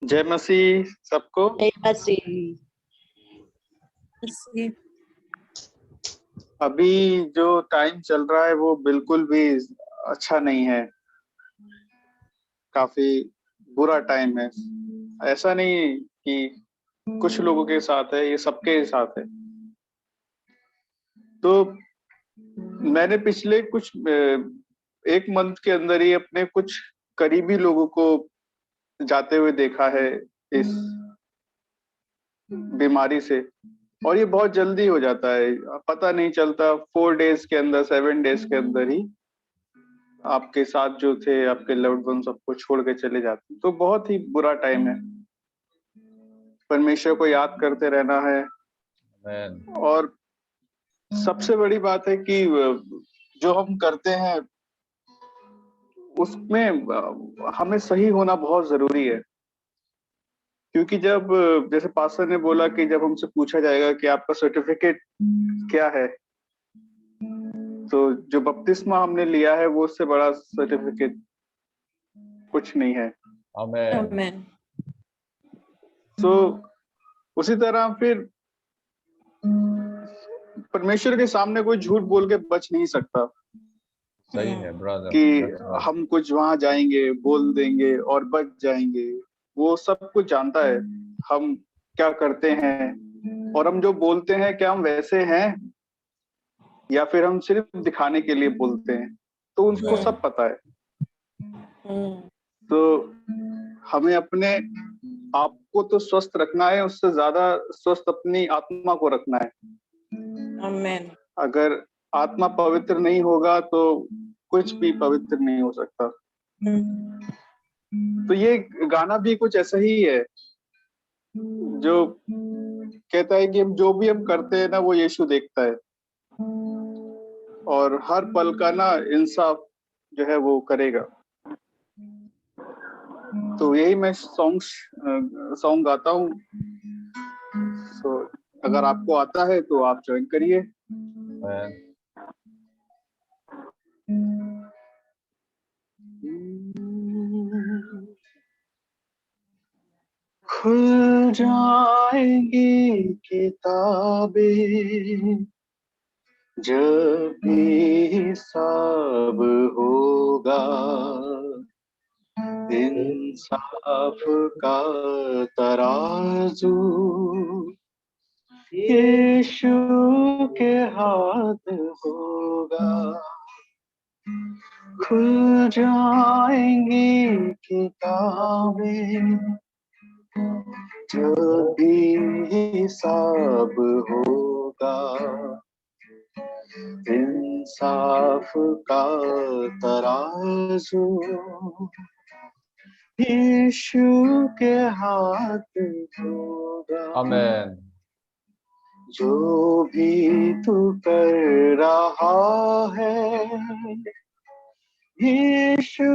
जय मसीह सबको। जय मसीह। अभी जो टाइम चल रहा है वो बिल्कुल भी अच्छा नहीं है, काफी बुरा टाइम है। ऐसा नहीं कि कुछ लोगों के साथ है, ये सबके साथ है। तो मैंने पिछले कुछ एक मंथ के अंदर ही अपने कुछ करीबी लोगों को जाते हुए देखा है इस बीमारी से, और ये बहुत जल्दी हो जाता है, पता नहीं चलता। 4 डेज के अंदर, 7 डेज के अंदर ही आपके साथ जो थे, आपके लव्ड वन, सबको छोड़ के चले जाते हैं। तो बहुत ही बुरा टाइम है। परमेश्वर को याद करते रहना है। और सबसे बड़ी बात है कि जो हम करते हैं उसमें हमें सही होना बहुत जरूरी है। क्योंकि जब, जैसे पास्टर ने बोला कि जब हमसे पूछा जाएगा कि आपका सर्टिफिकेट क्या है, तो जो बपतिस्मा हमने लिया है वो उससे बड़ा सर्टिफिकेट कुछ नहीं है। आमेन। तो उसी तरह फिर परमेश्वर के सामने कोई झूठ बोल के बच नहीं सकता। सही है ब्रदर कि हम कुछ वहां जाएंगे, बोल देंगे और बच जाएंगे। वो सब कुछ जानता है हम क्या करते हैं, और हम जो बोलते हैं क्या हम वैसे हैं या फिर हम सिर्फ दिखाने के लिए बोलते हैं, तो उनको सब पता है। तो हमें अपने आप को तो स्वस्थ रखना है, उससे ज्यादा स्वस्थ अपनी आत्मा को रखना है। आमेन। अगर आत्मा पवित्र नहीं होगा तो कुछ भी पवित्र नहीं हो सकता। तो ये गाना भी कुछ ऐसा ही है, जो कहता है कि हम जो भी हम करते हैं ना, वो यीशु देखता है, और हर पल का ना इंसाफ जो है वो करेगा। तो यही मैं सॉन्ग गाता हूँ। तो अगर आपको आता है तो आप ज्वाइन करिए। खुल जाएंगी किताबें जब भी हिसाब होगा, इंसाफ का तराजू यीशु के हाथ होगा। खुल जाएंगी किताबें जब भी हिसाब होगा, इंसाफ का तराजू यीशु के हाथ होगा। आमेन। जो भी तू कर रहा है यीशु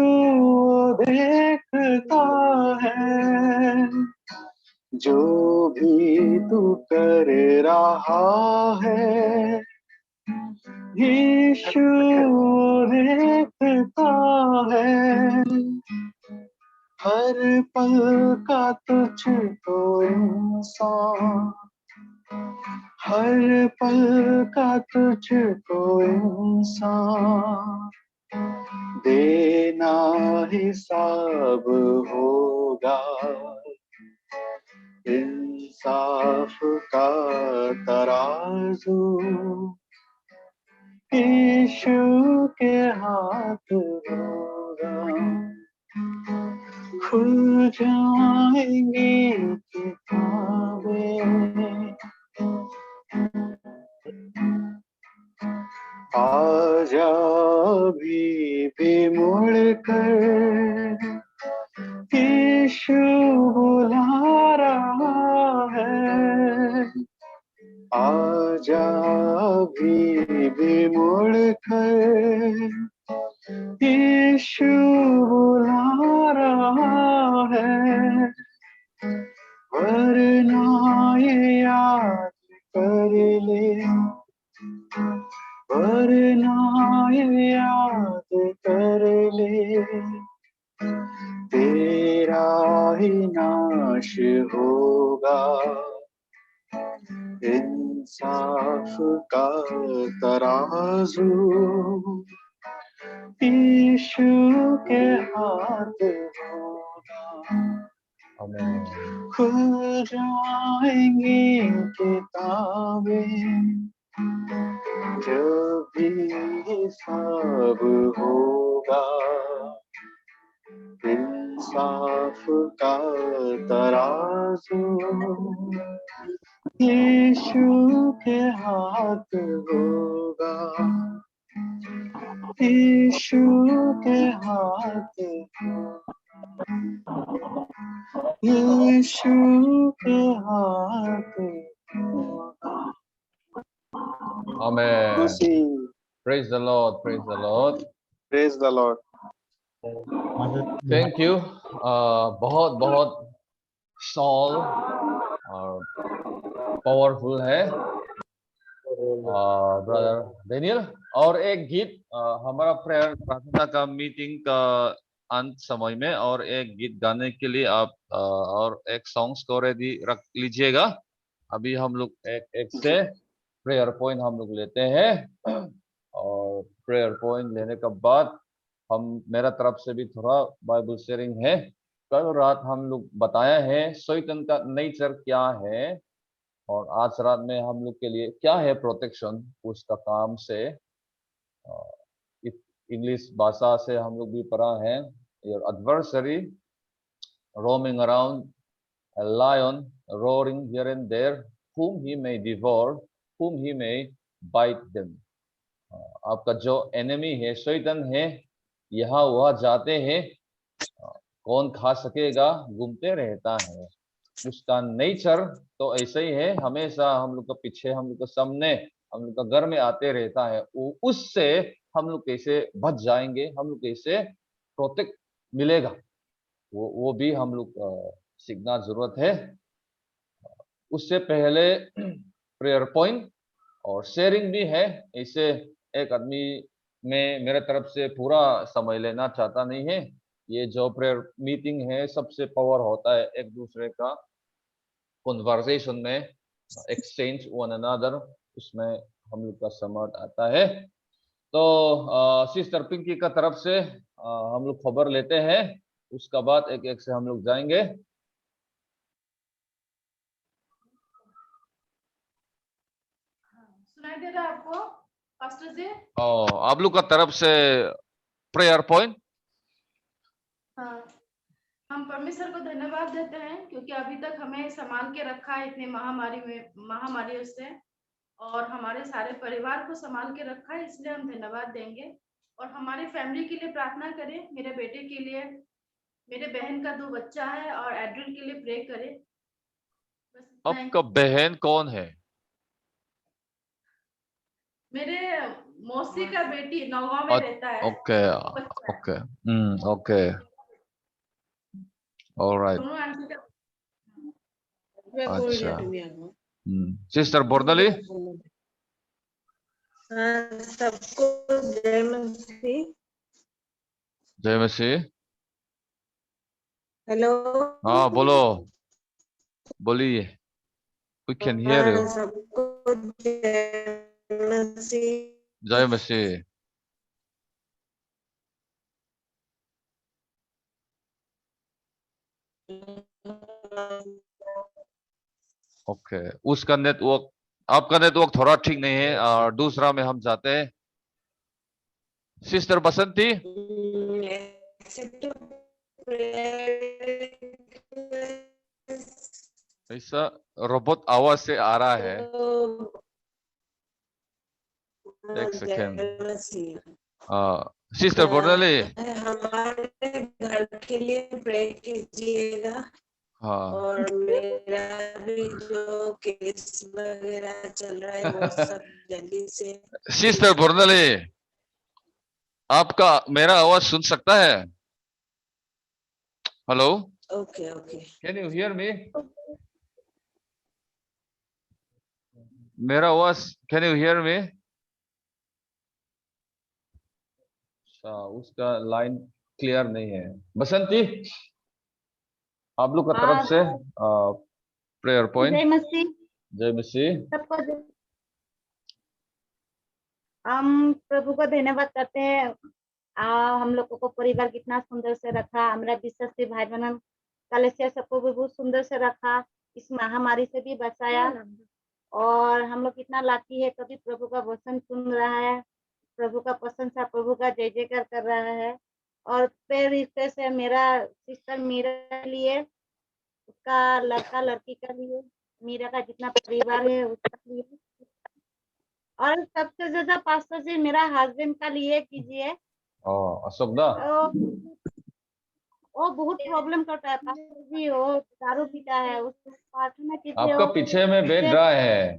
देखता है। जो भी तू कर रहा है यीशु देखता है। हर पल का तुझको इंसान, हर पल का तुझको इंसान देना हिसाब होगा। इंसाफ का तराजू यीशु के हाथ होगा। खुल जाएंगी किताबें। आजा भी मुड़ कर यीशु बुला रहा है। आजा भी मुड़ कर यीशु बुला रहा है। वरना ये याद कर ले, वरना ये याद कर ले, तेरा ही नाम नाश होगा, इंसाफ का तराजू यीशु के हाथ होगा। Amen. खुल जाएंगी किताबें जब भी हिसाब होगा, इंसाफ का तराजू यीशु के हाथ होगा, यीशु के हाथ, यीशु के हाथ होगा। Amen. Receive. Praise the Lord. Praise the Lord. Praise the Lord. Thank you. बहुत बहुत सॉल और पावरफुल है ब्रदर डेनियल। और एक गीत हमारा प्रेयर प्रार्थना का मीटिंग का अंत समय में, और एक गीत गाने के लिए आप और एक सॉन्ग्स को रेडी रख लीजिएगा। अभी हम लोग एक एक से प्रेयर पॉइंट हम लोग लेते हैं, और प्रेयर पॉइंट लेने के बाद हम मेरा तरफ से भी थोड़ा बाइबल शेयरिंग है। कल रात हम लोग बताया है शैतान का नेचर क्या है, और आज रात में हम लोग के लिए क्या है प्रोटेक्शन उसका काम से। इंग्लिश भाषा से हम लोग भी पढ़ा है, your adversary roaming around a lion roaring here and there, whom he may devour, whom he may bite them. आपका जो एनिमी है शैतान है, यहाँ वहाँ जाते हैं, कौन खा सकेगा, घूमते रहता है। उसका नेचर तो ऐसे ही है, हमेशा हम लोग का पीछे, हम लोग का सामने, हम लोग का घर में आते रहता है। उससे हम लोग कैसे बच जाएंगे, हम लोग कैसे प्रोटेक्ट मिलेगा, वो भी हम लोग सीखना जरूरत है। उससे पहले प्रेयर पॉइंट और शेयरिंग भी है। ऐसे एक आदमी में मेरे तरफ से पूरा समय लेना चाहता नहीं है। ये जो प्रेयर मीटिंग है सबसे पावर होता है एक दूसरे का कन्वर्सेशन में, एक्सचेंज वन अनदर, उसमें हम लोग का समर्थ आता है। तो सिस्टर पिंकी का तरफ से हम लोग खबर लेते हैं, उसका बाद एक एक से हम लोग जाएंगे। सुनाई दे रहा है आपको पास्टर जी? आप लोग का तरफ से प्रेयर पॉइंट। हाँ, हम परमेश्वर को धन्यवाद देते हैं क्योंकि अभी तक हमें संभाल के रखा है इतने महामारियों से, और हमारे सारे परिवार को संभाल के रखा है, इसलिए हम धन्यवाद देंगे। और हमारी फैमिली के लिए प्रार्थना करें, मेरे बेटे के लिए, मेरे बहन का 2 बच्चा है, और एड्रिल के लिए प्रे करें। आपका बहन कौन है? मेरे मौसी का बेटी नौगांव में रहता है। Okay okay okay, alright. अच्छा, सिस्टर बोर्दली। सबको जय मसीह। जय मसीह। हेलो। हाँ बोलो, बोलिए, we can hear you। सबको जय मसीह। जय मसीह। ओके, उसका नेटवर्क, आपका नेटवर्क थोड़ा ठीक नहीं है, और दूसरा में हम जाते हैं। सिस्टर बसंती। ऐसा रोबोट आवाज से आ रहा है, एक सेकेंड। Sister boldly. हमारे घर के लिए प्रे कीजिएगा। हाँ, और मेरा भी जो केस वगैरह चल रहा है वो सब जल्दी से। सिस्टर बोर्डली, आपका मेरा आवाज सुन सकता है? Hello. Okay okay. Can you hear me? मेरा आवाज, कैन यू हियर मी? अच्छा, उसका लाइन क्लियर नहीं है। बसंती, आप लोग का तरफ से प्रेयर जय पॉइंट। मसीह। जय मसीह। सबको हम प्रभु को धन्यवाद करते हैं। हम लोगों को परिवार कितना सुंदर से रखा, हमारा विश्वासी भाई बहन कलेसिया सबको भी बहुत सुंदर से रखा, इस महामारी से भी बचाया। और हम लोग कितना लाकी है, कभी प्रभु का वचन सुन रहा है, प्रभु का प्रशंसा, प्रभु का जय जयकार कर रहा है। और फिर रिश्ते से मेरा सिस्टर मीरा लिए, उसका लड़का लड़की का लिए, मीरा का जितना परिवार है उसका लिए, और सबसे ज्यादा पास्टर जी मेरा हस्बैंड का लिए कीजिए। अशोक दा। वो बहुत प्रॉब्लम करता है पास्टर जी, वो दारू पीता है, उसको प्रार्थना कीजिए। आपका पीछे में बैठ रहा है।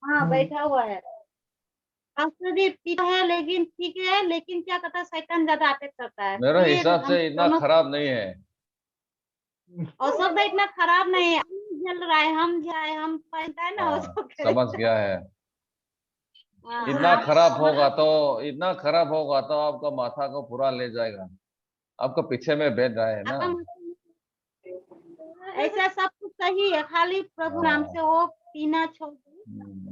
हाँ बैठा हुआ है। पास्टर जी पीता है लेकिन ठीक है, लेकिन क्या करता है, शैतान ज्यादा अटैक करता है। मेरा इसलिए हिसाब हम से इतना दोनों, खराब नहीं है। और सब इतना खराब नहीं है, जल रहा है, हम जाए हम पहनता है ना उसको समझ गया है। हाँ, इतना खराब होगा तो आपका माथा को पूरा ले जाएगा। आपका पीछे में बैठ रहा है ना। ऐसा सब कुछ सही है, खाली प्रभु नाम से वो पीना छोड़ दो।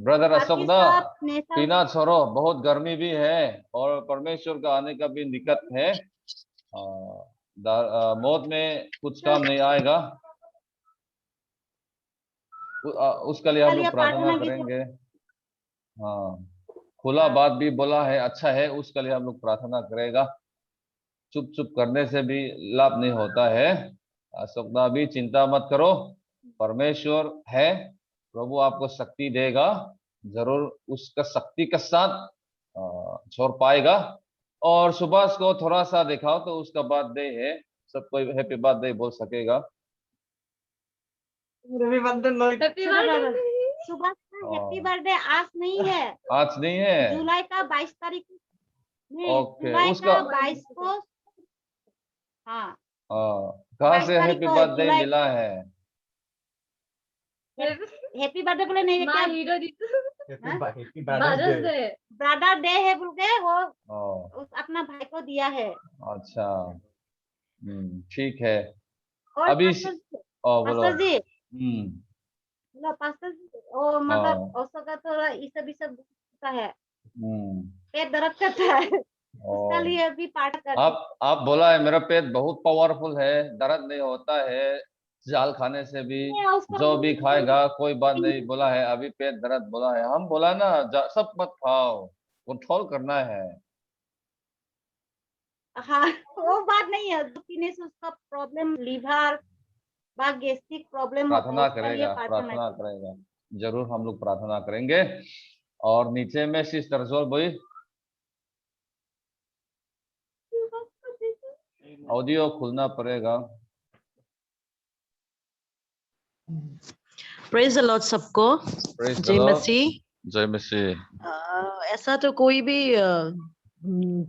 ब्रदर अशोक दा, सब नेशा पीना छोड़ो, बहुत गर्मी भी है और परमेश्वर का आने का भी निकट है। मौत में कुछ काम नहीं आएगा। उसके लिए हम लोग प्रार्थना करेंगे। हाँ, खुला बात भी बोला है, अच्छा है, उसके लिए हम लोग प्रार्थना करेगा। चुप चुप करने से भी लाभ नहीं होता है। अशोक दा भी चिंता मत करो, परमेश्वर है, प्रभु आपको शक्ति देगा, जरूर उसका शक्ति के साथ छोड़ पाएगा। और सुभाष को थोड़ा सा दिखाओ तो उसका बर्थडे है, सबको हैप्पी बर्थडे बोल सकेगा। सुभाष का हैप्पी बर्थडे आज नहीं है, आज नहीं है, जुलाई का 22 तारीख ओके, जुलाई उसका का 22 को। हाँ, कहाँ से हैप्पी बर्थडे मिला है? हैप्पी बर्थडे बोले नहीं क्या, ब्रदर डे है बोल के वो उस अपना भाई को दिया है। अच्छा, ठीक है। और अभी पास्टर बोलो। जी, पास्टर जी, वो मतलब अशोक का थोड़ा ये सब का है, पेट दर्द करता है, उसका लिए अभी पाठ कर। आप बोला है मेरा पेट बहुत पावरफुल है, दर्द नहीं होता है, जाल खाने से भी जो भी खाएगा कोई बात नहीं बोला है। अभी पेट दर्द बोला है, हम बोला ना सब मत खाओ, कंट्रोल करना है। हाँ, वो बात नहीं है, पीने से उसका प्रॉब्लम लीवर बा गैस्ट्रिक प्रॉब्लम प्रार्थना करेगा, जरूर हम लोग प्रार्थना करेंगे। और नीचे में सिस्टर जोर बोई, ऑडियो खुलना पड़ेगा। प्रेज द लॉर्ड सबको। जय मसीह। जय मसीह। ऐसा तो कोई भी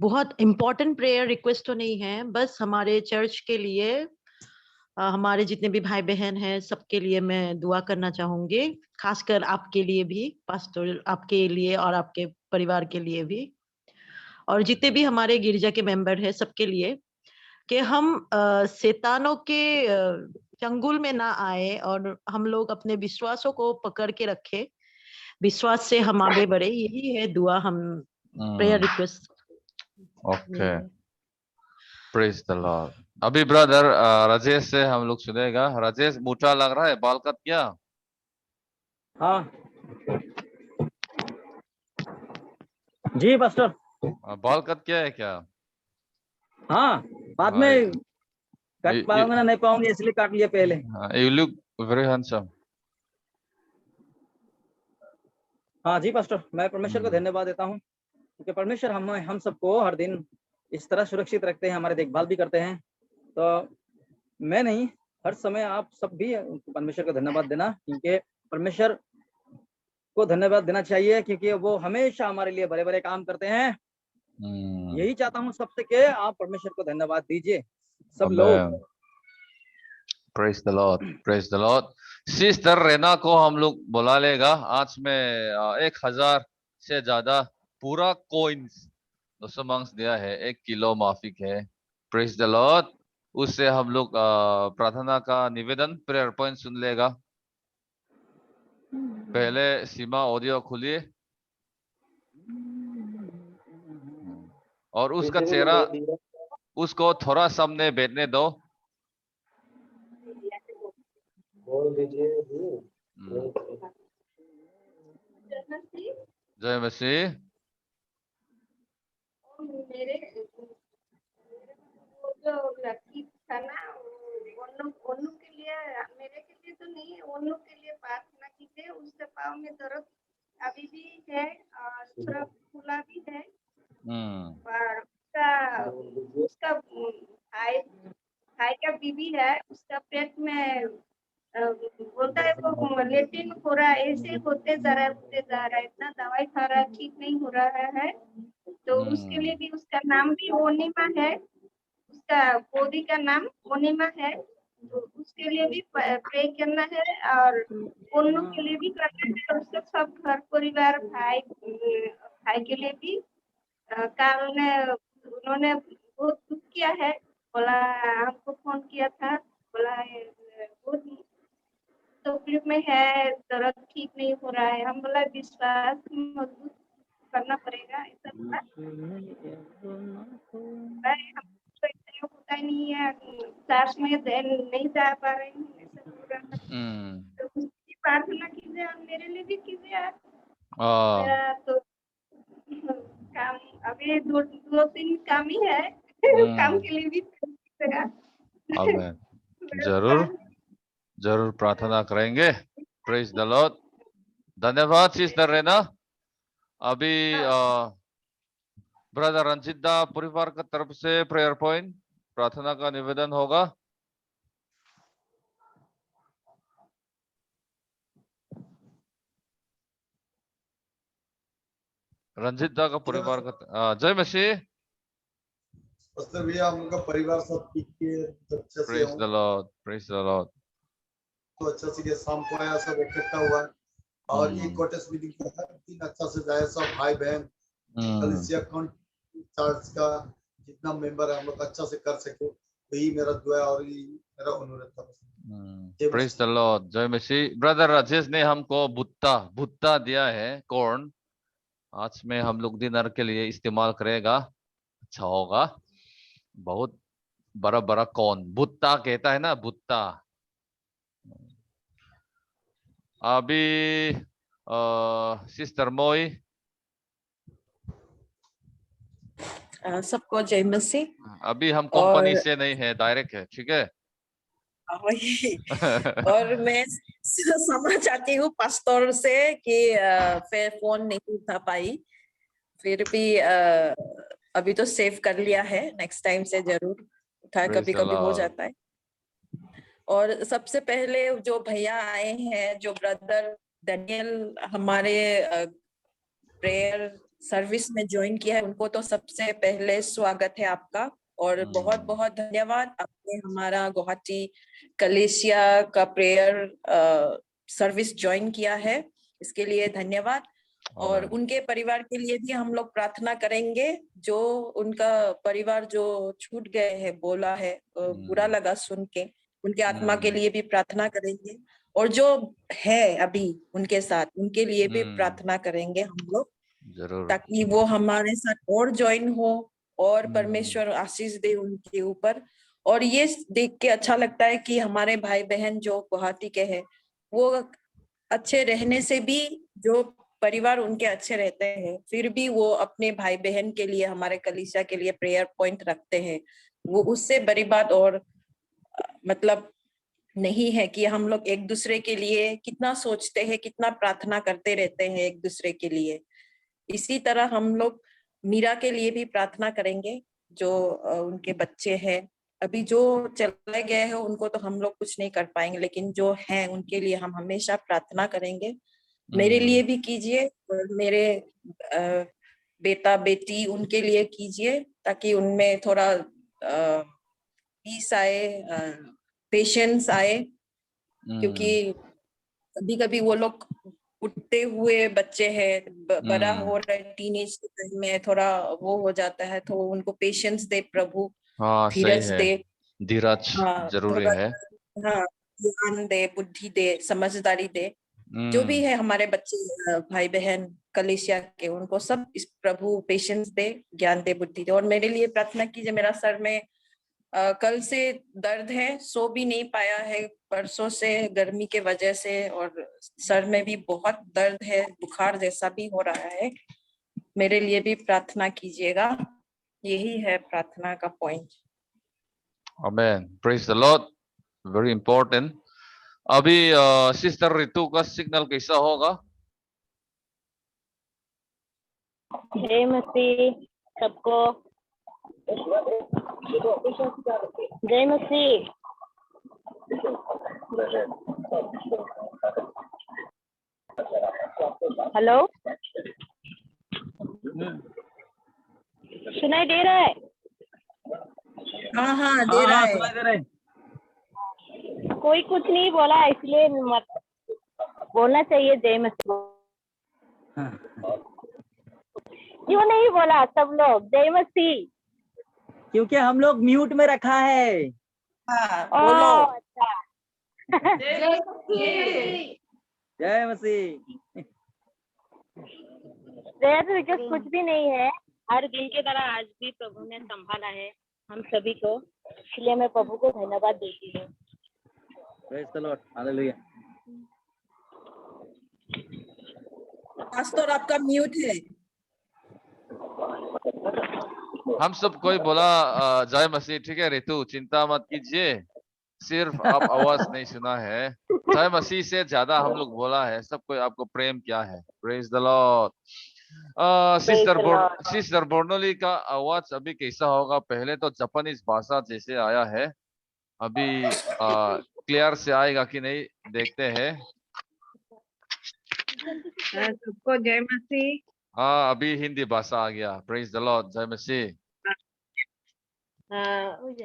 बहुत इम्पोर्टेंट प्रेयर रिक्वेस्ट तो नहीं है, बस हमारे चर्च के लिए, हमारे जितने भी भाई बहन हैं सबके लिए मैं दुआ करना चाहूंगी, खासकर आपके लिए भी पास्टर, आपके लिए और आपके परिवार के लिए भी, और जितने भी हमारे गिरजा के मेंबर हैं सबके लिए, कि हम शैतानों के चंगुल में ना आए और हम लोग अपने विश्वासों को पकड़ के रखे, विश्वास से हम आगे बढ़े। यही है दुआ, हम prayer request. Okay, praise the Lord. अभी ब्रदर राजेश से हम लोग सुनेगा। राजेश, मोटा लग रहा है, बाल कट क्या? हाँ जी पास्टर, बाल कट क्या है क्या? हाँ बाद में कट पाऊंगा ना नहीं पाऊंगी, इसलिए काट लिया पहले। You look very handsome. हाँ जी पास्टर, मैं परमेश्वर को धन्यवाद देता हूँ, क्योंकि परमेश्वर हम सबको हर दिन इस तरह सुरक्षित रखते हैं, हमारे देखभाल भी करते हैं। तो मैं नहीं, हर समय आप सब भी परमेश्वर को धन्यवाद देना, क्योंकि परमेश्वर को धन्यवाद देना चाहिए, क्योंकि वो हमेशा हमारे लिए बड़े बड़े काम करते हैं। यही चाहता हूँ सबसे कि आप परमेश्वर को धन्यवाद दीजिए सब लोग। Praise the lord, praise the lord. Sister Rena को हम लोग बुला लेगा। आज में 1000 से ज्यादा पूरा कॉइन्स 200 मांग्स दिया है, 1 किलो माफिक है। Praise the Lord. उससे हम लोग प्रार्थना का निवेदन प्रेयर पॉइंट सुन लेगा। पहले सीमा ऑडियो खोलिए और उसका चेहरा उसको थोड़ा सामने बैठने दो। जय मसीह। मेरे वो जो लड़की था ना, ओनू के लिए, मेरे के लिए तो नहीं, ओनू के लिए प्रार्थना कीजिए। उसके पाँव में दर्द अभी भी है और थोड़ा फूला भी है। और उसका भाई का बीबी है, उसका पेट में बोलता है वो लेटिन हो रहा है, ऐसे होते जा रहा है, इतना दवाई खा रहा है, ठीक नहीं हो रहा है। तो उसके लिए भी, उसका नाम भी ओनिमा है, उसका पोती का नाम ओनिमा है, तो उसके लिए भी प्रे करना है और उन के लिए भी करना है। और उसका सब घर परिवार भाई के लिए भी कल में उन्होंने बहुत दुख किया है, बोला हमको फोन किया था, बोला बहुत तकलीफ में है, दर्द ठीक नहीं हो रहा है। हम बोला विश्वास मजबूत करना पड़ेगा, ऐसा बोला। होता ही नहीं है, सास में नहीं जा पा रही हूँ, ऐसा बोल रहा था। तो उसकी प्रार्थना कीजिए और मेरे लिए भी कीजिए। मेरा तो काम अभी दो तीन काम ही है, काम के लिए भी जरूर प्रार्थना करेंगे। Praise the Lord. धन्यवाद सिस्टर रेना। अभी ब्रदर रंजित दा परिवार का तरफ से प्रेयर पॉइंट प्रार्थना का निवेदन होगा। रंजित दा का परिवार का जय मसीह। भैया हम उनका परिवार सब ठीक है, अच्छे से praise the lord, praise the Lord. तो अच्छा से शाम को आया, सब इकट्ठा हुआ और ये कोटेस मीटिंग का हर दिन अच्छा से जाए, सब भाई बहन कलीसिया चर्च का जितना मेंबर है हम लोग अच्छा से कर सके, यही मेरा दुआ और मेरा अनुरोध था। प्रेज द लॉर्ड, जय मसीह। ब्रदर राजेश ने हमको भुट्टा दिया है, कॉर्न। आज में हम लोग डिनर के लिए इस्तेमाल करेगा, अच्छा होगा। बहुत बड़ा बड़ा कॉर्न, भुट्टा कहता है ना, भुट्टा। अभी सिस्टर मोई। सबको जय मसीह। अभी हम कंपनी से नहीं है, डायरेक्ट है, ठीक है। वही और मैं समझ चाहती हूँ पास्टर से कि फिर फोन नहीं उठा पाई, फिर भी अभी तो सेव कर लिया है, नेक्स्ट टाइम से जरूर उठाए, कभी कभी हो जाता है। और सबसे पहले जो भैया आए हैं, जो ब्रदर डैनियल हमारे प्रेयर सर्विस में ज्वाइन किया है, उनको तो सबसे पहले स्वागत है आपका और बहुत बहुत धन्यवाद। आपने हमारा गुवाहाटी कलेसिया का प्रेयर सर्विस ज्वाइन किया है, इसके लिए धन्यवाद। और उनके परिवार के लिए भी हम लोग प्रार्थना करेंगे, जो उनका परिवार जो छूट गए हैं, बोला है, बुरा लगा सुन के। उनके आत्मा के लिए भी प्रार्थना करेंगे और जो है अभी उनके साथ, उनके लिए भी प्रार्थना करेंगे हम लोग, ताकि वो हमारे साथ और ज्वाइन हो और परमेश्वर आशीष दे उनके ऊपर। और ये देख के अच्छा लगता है कि हमारे भाई बहन जो गुवाहाटी के हैं, वो अच्छे रहने से भी, जो परिवार उनके अच्छे रहते हैं, फिर भी वो अपने भाई बहन के लिए, हमारे कलीसिया के लिए प्रेयर पॉइंट रखते हैं। वो उससे बड़ी बात और मतलब नहीं है कि हम लोग एक दूसरे के लिए कितना सोचते हैं, कितना प्रार्थना करते रहते हैं एक दूसरे के लिए। इसी तरह हम लोग मीरा के लिए भी प्रार्थना करेंगे, जो उनके बच्चे हैं, अभी जो चले गए हैं उनको तो हम लोग कुछ नहीं कर पाएंगे, लेकिन जो हैं उनके लिए हम हमेशा प्रार्थना करेंगे। मेरे लिए भी कीजिए और मेरे बेटा बेटी उनके लिए कीजिए, ताकि उनमें थोड़ा पीस आए, पेशेंस आए, क्योंकि कभी कभी वो लोग उठते हुए बच्चे हैं, बड़ा हो रहे टीनेज में थोड़ा वो हो जाता है, तो उनको पेशेंस दे प्रभु, धीरज दे। धीरज हाँ, जरूरी थोड़ा है। हाँ, ज्ञान दे, बुद्धि दे, समझदारी दे, जो भी है हमारे बच्चे, भाई बहन कलीसिया के, उनको सब इस प्रभु पेशेंस दे, ज्ञान दे, बुद्धि दे। और मेरे लिए प्रार्थना कीजिए, मेरा सर में कल से दर्द है, सो भी नहीं पाया है परसों से गर्मी के वजह से, और सर में भी बहुत दर्द है, बुखार जैसा भी हो रहा है। मेरे लिए भी प्रार्थना कीजिएगा, यही है प्रार्थना का point. Amen, praise the Lord, very important. अभी सिस्टर रितु का सिग्नल कैसा होगा? जय मसीह सबको, जय मसीह। हेलो, सुनाई दे रहा है? हाँ हाँ दे हाँ रहा हाँ है। सुनाई दे रहा है। कोई कुछ नहीं बोला, इसलिए मत बोलना चाहिए जय मसीह। क्यों नहीं बोला सब लोग जय मसीह? क्योंकि हम लोग म्यूट में रखा है। हाँ बोलो। अच्छा। जय मसीह। रिक्वेस्ट कुछ भी नहीं है, हर दिन की तरह आज भी प्रभु ने संभाला है हम सभी को, इसलिए मैं प्रभु को धन्यवाद देती हूँ। Praise the lord, hallelujah. Pastor आपका म्यूट है। हम सब कोई बोला जय मसीह, ठीक है रितु, चिंता मत कीजिए, सिर्फ आप आवाज नहीं सुना है। जय मसीह से ज्यादा हम लोग बोला है, सब कोई आपको प्रेम क्या है। Praise the lord. सिस्टर बोर्नोली का आवाज अभी कैसा होगा? पहले तो जापानीज भाषा जैसे आया है, अभी क्लियर से आएगा कि नहीं देखते हैं। सबको जय मसीह। हाँ, अभी हिंदी भाषा आ गया। प्रेज द लॉर्ड, जय मसीह।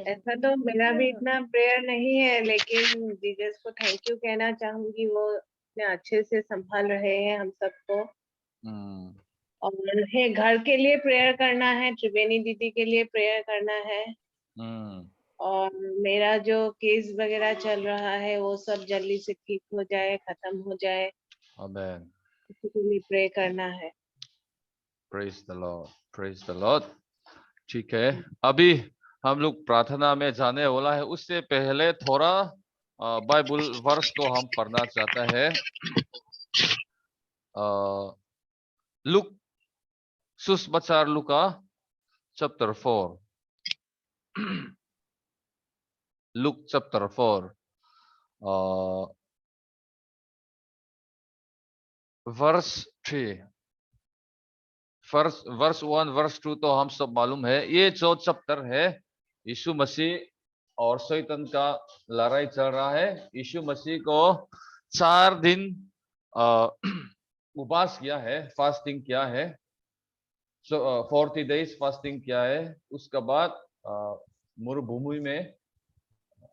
ऐसा तो मेरा भी इतना प्रेयर नहीं है, लेकिन जीसस को थैंक यू कहना चाहूंगी, वो इतने अच्छे से संभाल रहे हैं हम सबको। और उन्हें घर के लिए प्रेयर करना है, त्रिवेणी दीदी के लिए प्रेयर करना है, और मेरा जो केस वगैरह चल रहा है वो सब जल्दी से ठीक हो जाए, खत्म हो जाए, आमेन, उसके लिए प्रे करना है। Praise the lord, praise the Lord. ठीक है, अभी हम लोग प्रार्थना में जाने वाला है, उससे पहले थोड़ा बाइबल वर्स को हम पढ़ना चाहते हैं। लुक सुसमाचार लूका chapter 4, Luke chapter 4 verse 3, verse 1, verse 2 तो हम सब मालूम है। ये जो चैप्टर है, यीशु मसीह और शैतान का लड़ाई चल रहा है। यीशु मसीह को 4 दिन उपवास किया है, फास्टिंग किया है, 40 days फास्टिंग किया है। उसके बाद मरुभूमि में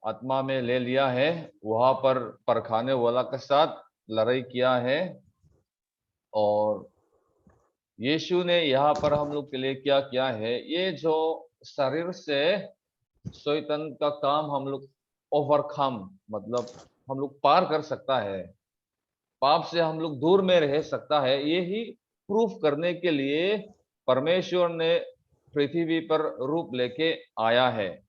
आत्मा में ले लिया है, वहां पर परखाने वाला के साथ लड़ाई किया है। और यीशु ने यहाँ पर हम लोग के लिए क्या किया है? ये जो शरीर से शैतान का काम हम लोग ओवरकम, मतलब हम लोग पार कर सकता है, पाप से हम लोग दूर में रह सकता है, यही प्रूफ करने के लिए परमेश्वर ने पृथ्वी पर रूप लेके आया है।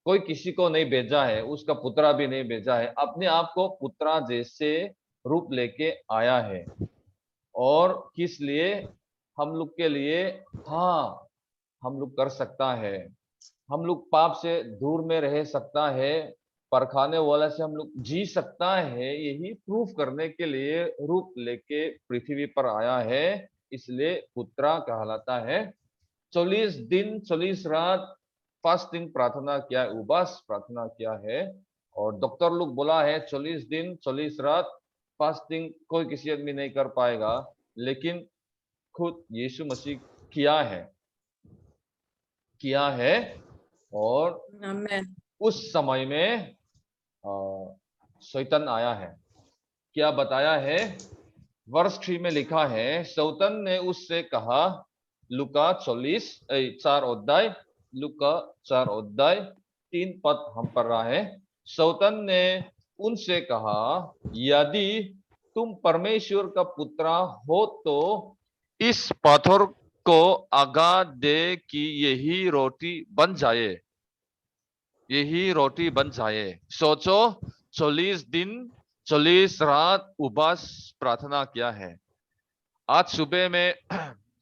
कोई किसी को नहीं भेजा है, उसका पुत्रा भी नहीं भेजा है, अपने आप को पुत्रा जैसे रूप लेके आया है। और किस लिए? हम लोग के लिए। हाँ, हम लोग कर सकता है, हम लोग पाप से दूर में रह सकता है, परखाने वाला से हम लोग जी सकता है, यही प्रूफ करने के लिए रूप लेके पृथ्वी पर आया है, इसलिए पुत्रा कहलाता है। 40 दिन 40 रात फास्टिंग प्रार्थना किया, उपवास प्रार्थना किया है। और डॉक्टर लोग बोला है 40 दिन 40 रात फास्टिंग कोई किसी आदमी नहीं कर पाएगा, लेकिन खुद यीशु मसीह किया है। और उस समय में शैतान आया है, क्या बताया है? वर्ष 3 में लिखा है, शैतान ने उससे कहा, लूका 4 अध्याय, लूका 4 अध्याय 3 पद हम पढ़ रहा है। शैतान ने उनसे कहा, यदि तुम परमेश्वर का पुत्र हो तो इस पत्थर को आगा दे कि यही रोटी बन जाए, यही रोटी बन जाए। सोचो, 40 दिन 40 रात उपवास प्रार्थना किया है। आज सुबह में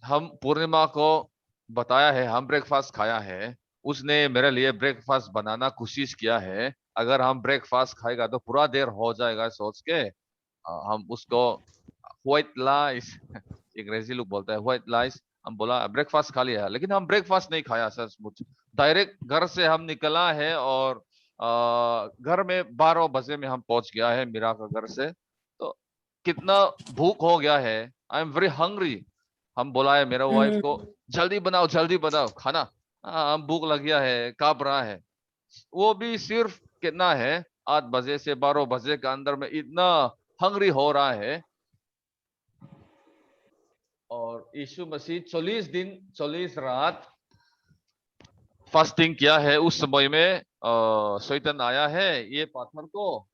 हम पूर्णिमा को बताया है, हम ब्रेकफास्ट खाया है। उसने मेरे लिए ब्रेकफास्ट बनाना कोशिश किया है। अगर हम ब्रेकफास्ट खाएगा तो पूरा देर हो जाएगा सोच के हम उसको व्हाइट लाइस, अंग्रेजी लोग बोलते हैं व्हाइट लाइस, हम बोला ब्रेकफास्ट खा लिया, लेकिन हम ब्रेकफास्ट नहीं खाया सचमुच। डायरेक्ट घर से हम निकला है और घर में 12 बजे में हम पहुंच गया है मीरा का घर से। तो कितना भूख हो गया है, आई एम वेरी हंग्री। हम बोला है मेरा वाइफ को, जल्दी बनाओ खाना, हम भूख लग गया है, कांप रहा है। वो भी सिर्फ कितना है 8 बजे से 12 बजे के अंदर में इतना हंग्री हो रहा है। और यीशु मसीह 40 दिन 40 रात फास्टिंग किया है। उस समय में शैतान आया है, ये पत्थर को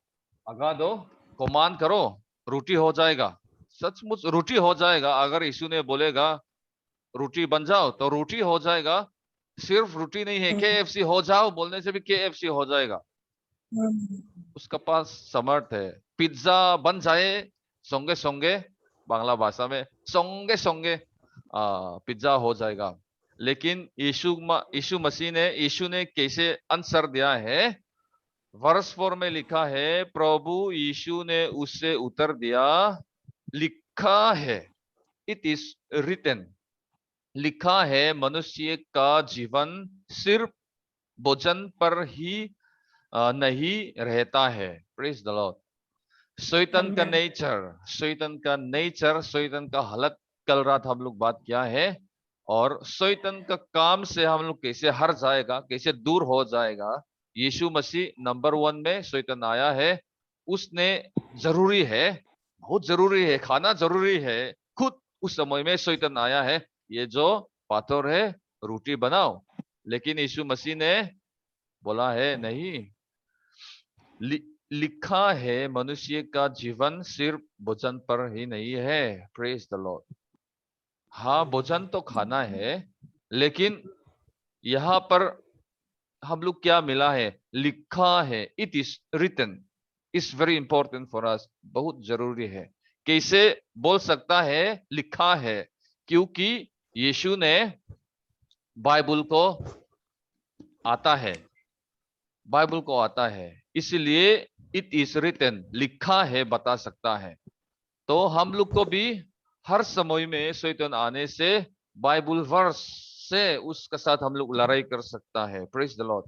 आगा दो, कमांड करो, रोटी हो जाएगा। सचमुच रोटी हो जाएगा। अगर यीशु ने बोलेगा रोटी बन जाओ तो रोटी हो जाएगा। सिर्फ रोटी नहीं है, KFC हो जाओ बोलने से भी KFC हो जाएगा। उसका पास समर्थ है। पिज्जा बन जाए संगे संगे, बांग्ला भाषा में संगे संगे पिज्जा हो जाएगा। लेकिन यीशु मसीह ने, यीशु ने कैसे आंसर दिया है? वर्स 4 में लिखा है, प्रभु यीशु ने उससे उत्तर दिया, लिखा है, इट इज रिटन, लिखा है मनुष्य का जीवन सिर्फ भोजन पर ही नहीं रहता है। Praise the Lord. शैतान का नेचर, शैतान का हालत कल रात हम लोग बात किया है। और शैतान का काम से हम लोग कैसे हर जाएगा, कैसे दूर हो जाएगा। यीशु मसीह नंबर 1 में शैतान आया है। उसने जरूरी है, बहुत जरूरी है, खाना जरूरी है। खुद उस समय में शैतान आया है, ये जो पत्थर है रोटी बनाओ। लेकिन यीशु मसीह ने बोला है नहीं, लिखा है मनुष्य का जीवन सिर्फ भोजन पर ही नहीं है। Praise the Lord. हाँ, भोजन तो खाना है, लेकिन यहाँ पर हम लोग क्या मिला है? लिखा है, it is written, is very important for us, बहुत जरूरी है। कैसे बोल सकता है लिखा है? क्योंकि यीशु ने बाइबल को आता है, बाइबल को आता है, इसलिए इट इज रिटन, लिखा है बता सकता है। तो हम लोग को भी हर समय में शैतान आने से बाइबल वर्स से उसके साथ हम लोग लड़ाई कर सकता है। Praise the lord.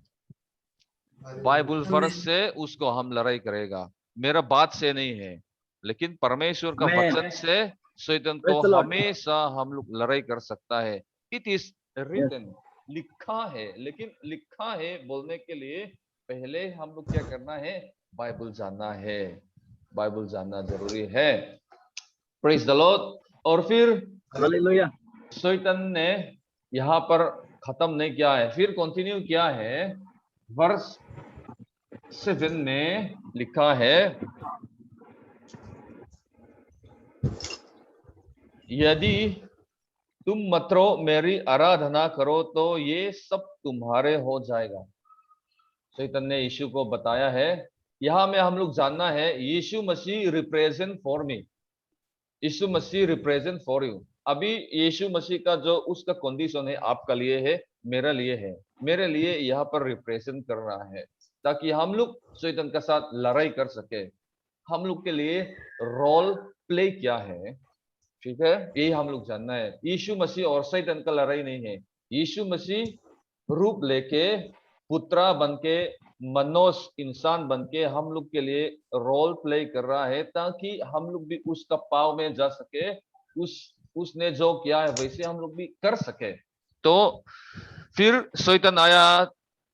Bible verse से उसको हम लड़ाई करेगा, मेरा बात से नहीं है, लेकिन परमेश्वर का वचन से शैतान को हमेशा हम लोग लड़ाई कर सकता है। इट इज रिटन, लिखा है। लेकिन लिखा है बोलने के लिए पहले हम लोग क्या करना है? बाइबल जानना है, बाइबल जानना जरूरी है। Praise the Lord. और फिर हालेलुया। शैतान ने यहाँ पर खत्म नहीं किया है, फिर कंटिन्यू किया है। वर्स 7 में लिखा है, यदि तुम मत मेरी आराधना करो तो ये सब तुम्हारे हो जाएगा। शैतान ने यीशु को बताया है। यहाँ में हम लोग जानना है, Yeshu Masih represent for me, Yeshu Masih represent for you. अभी यीशु मसीह का जो उसका कंडीशन है आपका लिए है, मेरा लिए है, मेरे लिए यहाँ पर रिप्रेजेंट कर रहा है, ताकि हम लोग शैतान के साथ लड़ाई कर सके। हम लोग के लिए रोल प्ले क्या है, ठीक है, यही हम लोग जानना है। यीशु मसीह और शैतान का लड़ाई नहीं है। यीशु मसीह रूप लेके, पुत्रा बनके, मनुष्य इंसान बनके हम लोग के लिए रोल प्ले कर रहा है, ताकि हम लोग भी उसका पाव में जा सके, उसने जो किया है वैसे हम लोग भी कर सके। तो फिर शैतान आया,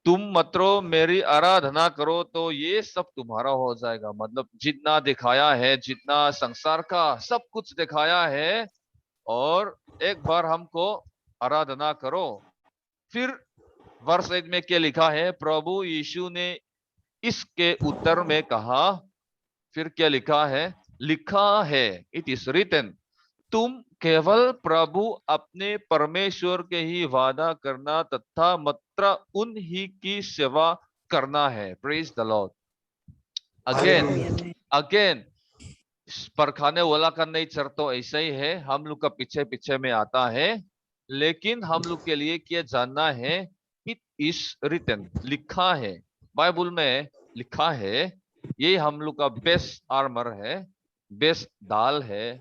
तुम मत मेरी आराधना करो तो ये सब तुम्हारा हो जाएगा। मतलब जितना दिखाया है, जितना संसार का सब कुछ दिखाया है, और एक बार हमको आराधना करो। फिर वर्ष 8 में क्या लिखा है? प्रभु यीशु ने इसके उत्तर में कहा, फिर क्या लिखा है? लिखा है, इट इज रिटन, तुम केवल प्रभु अपने परमेश्वर के ही वादा करना तथा मात्र उन्हीं की सेवा करना है। Praise the Lord. अगेन परखाने वाला का नेचर तो ऐसा ही है, हम लोग का पीछे पीछे में आता है, लेकिन हम लोग के लिए क्या जानना है? इट इज रिटन, लिखा है, बाइबल में लिखा है। ये हम लोग का बेस्ट आर्मर है, बेस्ट ढाल है,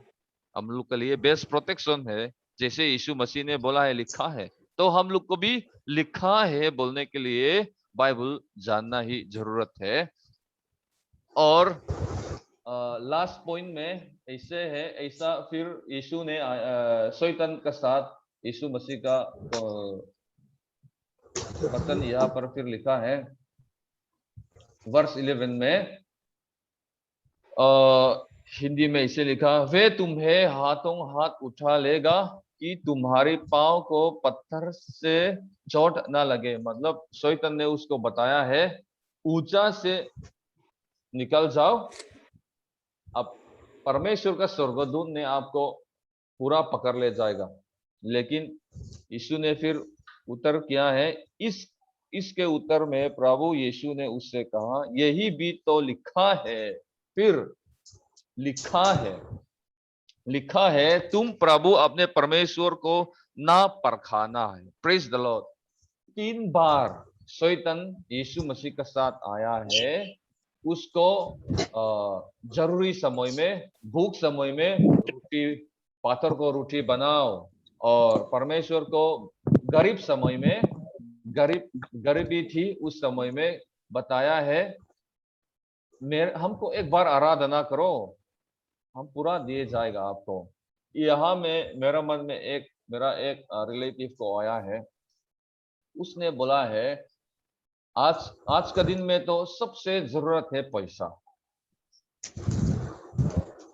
हम लोग के लिए बेस्ट प्रोटेक्शन है। जैसे यीशु मसीह ने बोला है लिखा है, तो हम लोग को भी लिखा है बोलने के लिए बाइबल जानना ही जरूरत है। और लास्ट पॉइंट में ऐसे है, ऐसा फिर यीशु ने शैतान के साथ यीशु मसीह का वचन यहाँ पर फिर लिखा है वर्ष 11 में, हिंदी में इसे लिखा, वे तुम्हें हाथों हाथ उठा लेगा कि तुम्हारे पांव को पत्थर से चोट ना लगे। मतलब शैतान ने उसको बताया है ऊंचा से निकल जाओ, अब परमेश्वर का स्वर्गदूत ने आपको पूरा पकड़ ले जाएगा। लेकिन यीशु ने फिर उत्तर किया है, इसके उत्तर में प्रभु यीशु ने उससे कहा, यही भी तो लिखा है, फिर लिखा है तुम प्रभु अपने परमेश्वर को ना परखाना है। Praise the Lord. 3 बार शैतान यीशु मसीह के साथ आया है, उसको जरूरी समय में, भूख समय में रोटी, पाथर को रोटी बनाओ, और परमेश्वर को गरीब समय में, गरीबी थी उस समय में बताया है, हमको एक बार आराधना करो, हम पूरा दिए जाएगा आपको। यहाँ में मेरा मन में मेरा एक रिलेटिव को आया है, उसने बोला है आज का दिन में तो सबसे जरूरत है पैसा।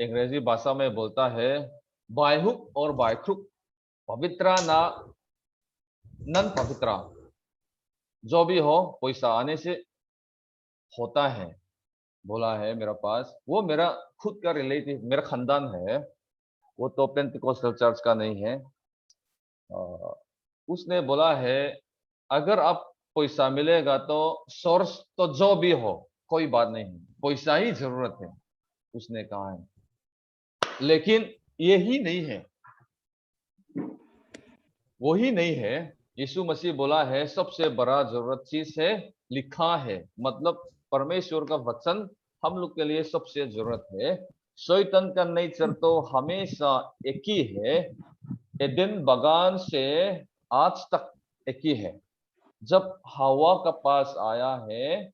अंग्रेजी भाषा में बोलता है बाय हुक और बाय क्रुक, पवित्रा ना नन पवित्रा, जो भी हो पैसा आने से होता है, बोला है मेरा पास। वो मेरा खुद का रिलेटिव, मेरा खानदान है, वो तो पेंटिकोस्टल चर्च का नहीं है। उसने बोला है अगर आप पैसा मिलेगा तो सोर्स तो जो भी हो कोई बात नहीं, पैसा ही जरूरत है, उसने कहा है। लेकिन यही नहीं है, वही नहीं है। यीशु मसीह बोला है सबसे बड़ा जरूरत चीज है लिखा है, मतलब परमेश्वर का वचन हम लोग के लिए सबसे जरूरत है। शैतान का नेचर तो हमेशा एक ही है, एदेन बागान से आज तक एक ही है। जब हवा का पास आया है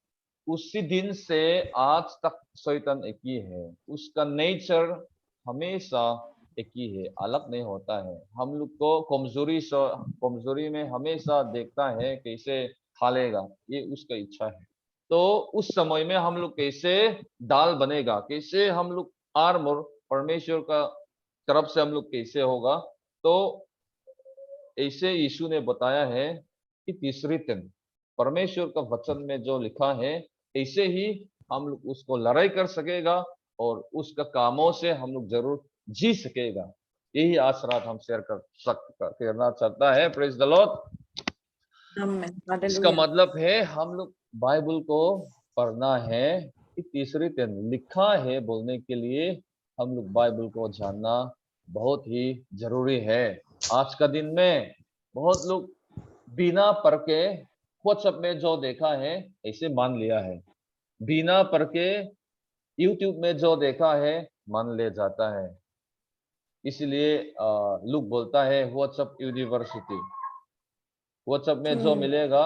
उसी दिन से आज तक शैतान एक ही है, उसका नेचर हमेशा एक ही है, अलग नहीं होता है। हम लोग को कमजोरी में हमेशा देखता है कैसे खा लेगा, ये उसका इच्छा है। तो उस समय में हम लोग कैसे ढाल बनेगा, कैसे हम लोग आर्मर परमेश्वर का तरफ से हम लोग कैसे होगा, तो ऐसे यीशु ने बताया है कि तीसरी दिन परमेश्वर का वचन में जो लिखा है ऐसे ही हम लोग उसको लड़ाई कर सकेगा और उसका कामों से हम लोग जरूर जी सकेगा। यही आज रात हम शेयर करना चाहता है। Praise the Lord. इसका मतलब है हम लोग बाइबल को पढ़ना है कि तीसरी दिन लिखा है बोलने के लिए हम लोग बाइबल को जानना बहुत ही जरूरी है। आज का दिन में बहुत लोग बिना पढ़ के व्हाट्सएप में जो देखा है ऐसे मान लिया है, बिना पढ़ के यूट्यूब में जो देखा है मान ले जाता है। इसलिए लुक बोलता है व्हाट्सएप यूनिवर्सिटी, व्हाट्सएप में जो मिलेगा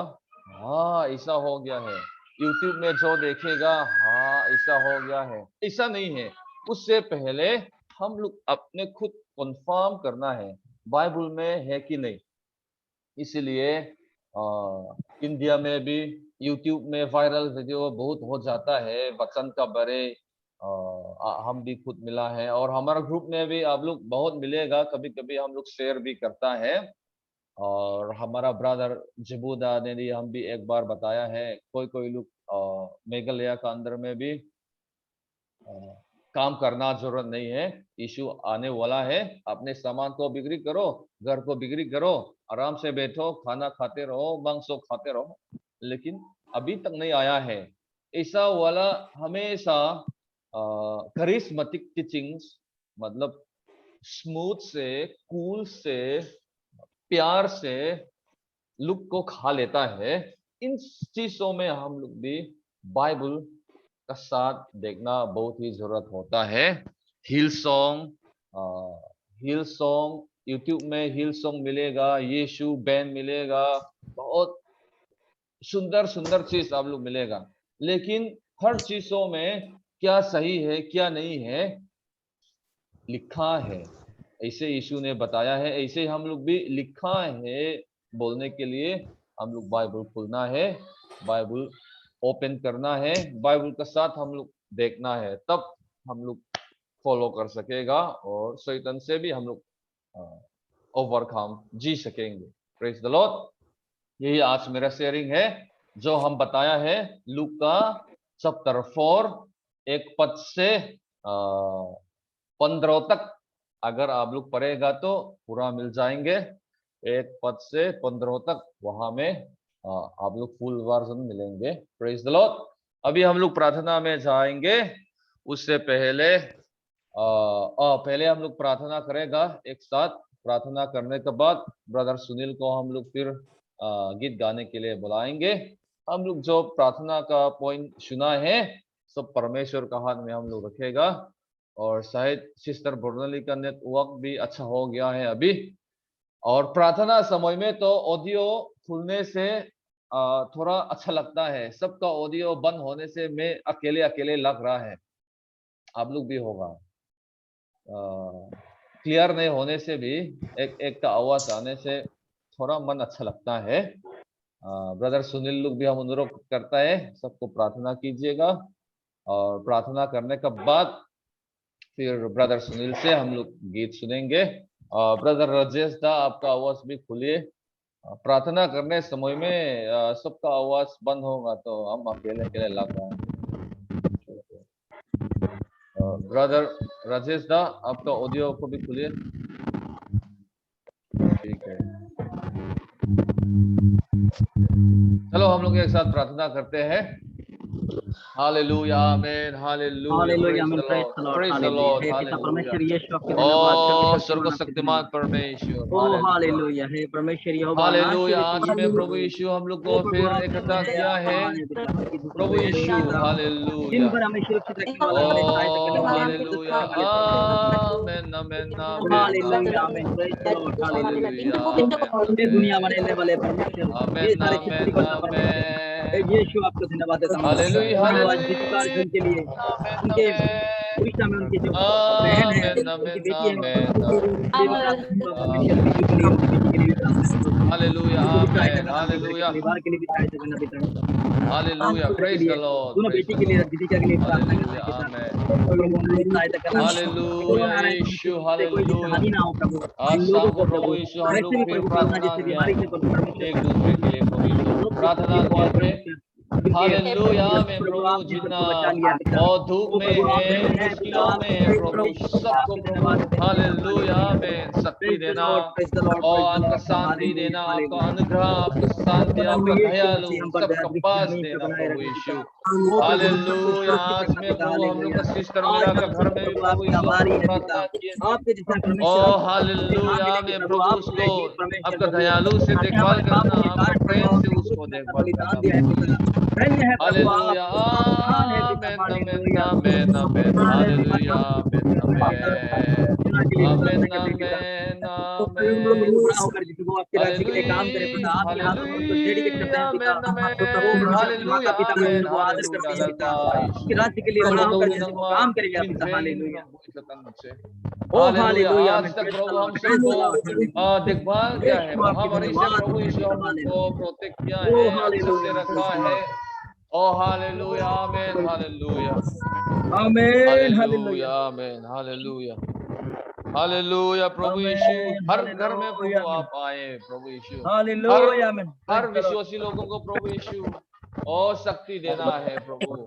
हाँ ऐसा हो गया है, यूट्यूब में जो देखेगा हाँ ऐसा हो गया है, ऐसा नहीं है। उससे पहले हम लोग अपने खुद कंफर्म करना है बाइबल में है कि नहीं। इसलिए इंडिया में भी यूट्यूब में वायरल वीडियो बहुत हो जाता है वचन का बारे, हम भी खुद मिला है और हमारा ग्रुप में भी आप लोग बहुत मिलेगा, कभी कभी हम लोग शेयर भी करता है। और हमारा ब्रदर जबूदा ने भी हम भी एक बार बताया है, कोई लोग मेघालय का अंदर में भी काम करना जरूरत नहीं है, यीशु आने वाला है, अपने सामान को बिक्री करो, घर को बिक्री करो, आराम से बैठो, खाना खाते रहो, मांस खाते रहो, लेकिन अभी तक नहीं आया है। ऐसा वाला हमेशा करिश्मेटिक टीचिंग्स, मतलब स्मूथ से, कूल से, प्यार से लुक को खा लेता है। इन चीजों में हम लोग भी बाइबल का साथ देखना बहुत ही जरूरत होता है। हिल सॉन्ग यूट्यूब में हिल सॉन्ग मिलेगा, यीशु बैंड मिलेगा, बहुत सुंदर सुंदर चीज आप लोग मिलेगा, लेकिन हर चीजों में क्या सही है क्या नहीं है लिखा है, ऐसे यीशु ने बताया है, ऐसे हम लोग भी लिखा है बोलने के लिए हम लोग बाइबल खोलना है, बाइबल ओपन करना है, बाइबल के साथ हम लोग देखना है, तब हम लोग फॉलो कर सकेगा और शैतान से भी हम लोग ओवरकम जी सकेंगे। Praise the Lord. यही आज मेरा शेयरिंग है जो हम बताया है लूका चैप्टर 4 1 पद से 15 तक। अगर आप लोग पढ़ेगा तो पूरा मिल जाएंगे, 1 पद से 15 तक वहां में आप लोग फुल वर्जन मिलेंगे। Praise the Lord. अभी हम लोग प्रार्थना में जाएंगे, उससे पहले पहले हम लोग प्रार्थना करेगा एक साथ। प्रार्थना करने के बाद ब्रदर सुनील को हम लोग फिर गीत गाने के लिए बुलाएंगे। हम लोग जो प्रार्थना का पॉइंट सुना है सब परमेश्वर का हाथ में हम लोग रखेगा, और शायद सिस्टर बर्नली का नेटवर्क भी अच्छा हो गया है अभी, और प्रार्थना समय में तो ऑडियो खुलने से थोड़ा अच्छा लगता है, सबका ऑडियो बंद होने से मैं अकेले अकेले लग रहा है, आप लोग भी होगा, क्लियर नहीं होने से भी एक का आवाज आने से थोड़ा मन अच्छा लगता है। ब्रदर सुनील लोग भी हम अनुरोध करता है सबको प्रार्थना कीजिएगा, और प्रार्थना करने के बाद फिर ब्रदर सुनील से हम लोग गीत सुनेंगे। ब्रदर राजेश दा आपका आवाज भी खुलिए, प्रार्थना करने समय में सबका आवाज बंद होगा तो हम अकेले अकेले लग रहे हैं। ब्रदर राजेश दा आपका ऑडियो को भी खुलिए। ठीक है, चलो हम लोग एक साथ प्रार्थना करते हैं। Hallelujah amen, hallelujah, praise the lord, hallelujah. ओ सर्वशक्तिमान परमेश्वर, हालेलुया है परमेश्वर यहोवा, हालेलुया। आज में प्रभु यीशु हम लोग को फिर इकट्ठा किया है प्रभु यीशु, हालेलुया। दिन भर हमें सुरक्षित रखने वाला, हमें सहायता करने वाला, hallelujah, amen amen hallelujah amen, praise the lord, hallelujah. ये दुनिया बनाने वाले परमेश्वर, ये सारी सृष्टि को बनाने यीशु आपको धन्यवाद देता हूं। हालेलुया, हालेलुया उनके लिए, उनके उड़ीसा में उनके जो बहन है, उनकी बेटी है, हालेलुया, हालेलुया, परिवार के लिए भी सहायता करना देता हूं। हालेलुया, प्रेज द लॉर्ड, दोनों बेटी के लिए, दीदी के लिए प्रार्थना करना देता हूं। सहायता करना, हालेलुया यीशु, हालेलुया। हानि ना हो प्रभु, आज शाम को प्रभु यीशु हम लोग फिर प्रार्थना किया एक दूसरे के लिए प्रभु यीशु प्रार्थना करके, हालेलुया में प्रभु जितना और धूप में है, मुश्किलों में है प्रभु, सबको प्रभु हालेलुया में शक्ति देना और आपका शांति देना, आपका अनुग्रह, आपका शांति, आपका दयालु सबका पास देना प्रभु यीशु, हालेलुया। आज में प्रभु हम लोग का सिस्टर मेरा का घर में भी प्रभु यीशु प्रार्थना किए, ओ हालेलुया में प्रभु उसको आपका दयालु से देखभाल करना, आपका प्रेम से उसको देखभाल करना, हालेलुया, आमेन आमेन आमेन आमेन, हालेलुया, आमेन आमेन आमेन आमेन, आपके राज्य के लिए काम करे पिता, आपके हाथों में उनको डेडिकेट करते हैं पिता, माता पिता को उनको आदर करते हैं पिता, आपके राज्य के लिए बड़ा होकर जैसे वो काम करेगा पिता, हालेलुया, ओ हालेलुया। आज तक प्रभु हम सबको देखभाल किया है, महामारी से प्रभु यीशु हमको प्रोटेक्ट किया है, अच्छे से रखा है, ओ hallelujah, amen, hallelujah, amen, hallelujah, amen, hallelujah, hallelujah प्रभु यीशु, हर घर में प्रभु हालेलुया, आप आए प्रभु यीशु, हालेलुया, आमीन। हर विश्वासी लोगों को प्रभु यीशु और शक्ति देना है प्रभु,